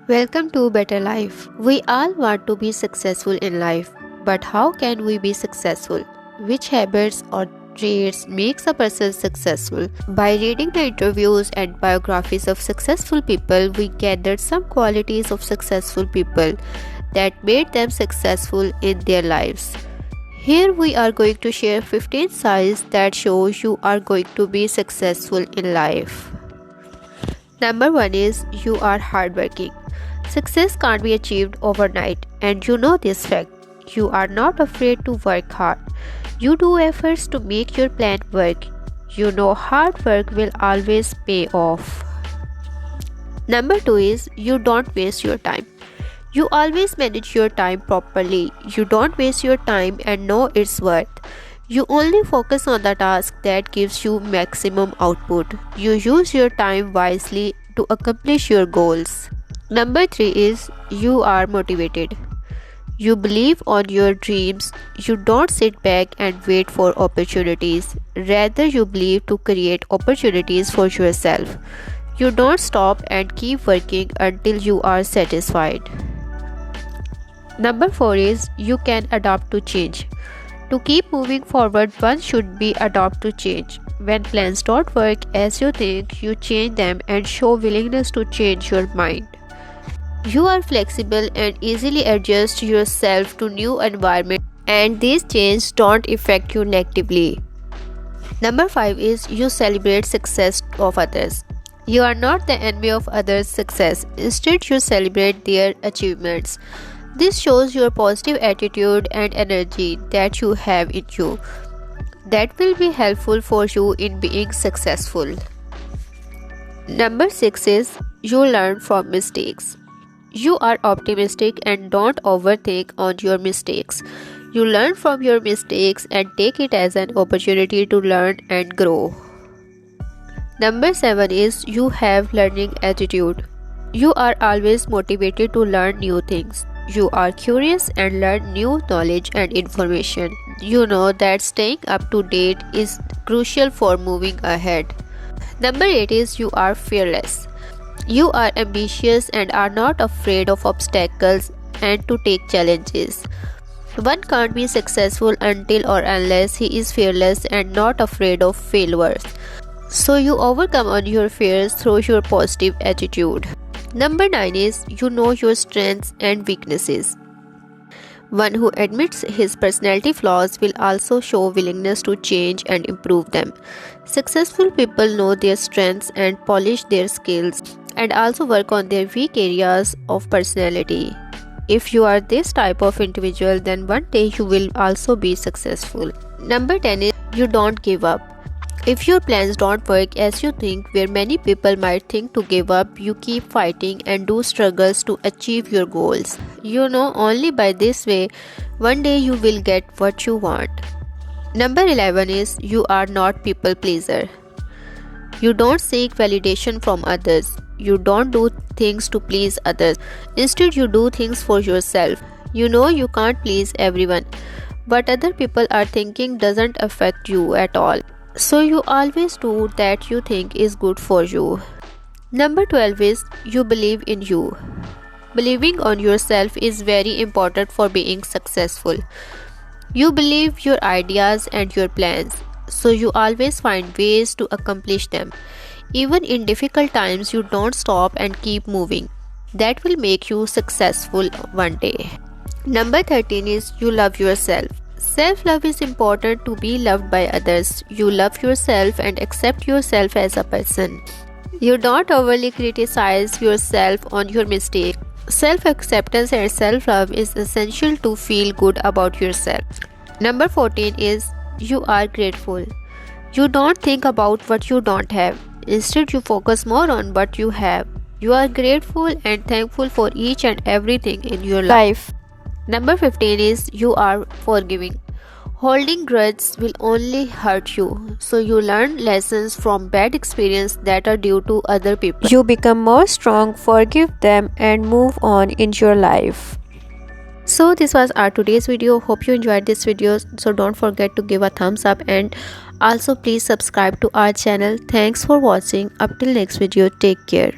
Welcome to Better Life. We all want to be successful in life, but how can we be successful? Which habits or traits makes a person successful? By reading the interviews and biographies of successful people, we gathered some qualities of successful people that made them successful in their lives. Here we are going to share 15 signs that shows you are going to be successful in life. Number 1 is you are hardworking. Success can't be achieved overnight, and you know this fact. You are not afraid to work hard. You do efforts to make your plan work. You know hard work will always pay off. Number 2 is you don't waste your time. You always manage your time properly. You don't waste your time and know its worth. You only focus on the task that gives you maximum output. You use your time wisely to accomplish your goals. Number 3 is you are motivated. You believe on your dreams. You don't sit back and wait for opportunities. Rather, you believe to create opportunities for yourself. You don't stop and keep working until you are satisfied. Number 4 is you can adapt to change. To keep moving forward, one should be adapt to change. When plans don't work as you think, you change them and show willingness to change your mind. You are flexible and easily adjust yourself to new environment, and these changes don't affect you negatively. Number 5 is you celebrate success of others. You are not the enemy of others' success. Instead, you celebrate their achievements. This shows your positive attitude and energy that you have in you. That will be helpful for you in being successful. Number 6 is you learn from mistakes. You are optimistic and don't overthink on your mistakes. You learn from your mistakes and take it as an opportunity to learn and grow. Number 7 is you have learning attitude. You are always motivated to learn new things. You are curious and learn new knowledge and information. You know that staying up to date is crucial for moving ahead. Number 8 is you are fearless. You are ambitious and are not afraid of obstacles and to take challenges. One can't be successful until or unless he is fearless and not afraid of failures. So you overcome on your fears through your positive attitude. Number 9 is you know your strengths and weaknesses. One who admits his personality flaws will also show willingness to change and improve them. Successful people know their strengths and polish their skills and also work on their weak areas of personality. If you are this type of individual, then one day you will also be successful. Number 10 is you don't give up. If your plans don't work as you think, where many people might think to give up, you keep fighting and do struggles to achieve your goals. You know only by this way, one day you will get what you want. Number 11 is you are not people pleaser. You don't seek validation from others. You don't do things to please others. Instead, you do things for yourself. You know you can't please everyone. What other people are thinking doesn't affect you at all. So you always do that you think is good for you. Number 12 is you believe in you. Believing on yourself is very important for being successful. You believe your ideas and your plans, so you always find ways to accomplish them. Even in difficult times, you don't stop and keep moving. That will make you successful one day. Number 13 is you love yourself. Self-love is important to be loved by others. You love yourself and accept yourself as a person. You don't overly criticize yourself on your mistakes. Self-acceptance and self-love is essential to feel good about yourself. Number 14 is you are grateful. You don't think about what you don't have. Instead, you focus more on what you have. You are grateful and thankful for each and everything in your life. Number 15 is you are forgiving. Holding grudges will only hurt you, so you learn lessons from bad experiences that are due to other people. You become more strong, forgive them, and move on in your life. So this was our today's video. Hope you enjoyed this video. So don't forget to give a thumbs up and also please subscribe to our channel. Thanks for watching. Up till next video. Take care.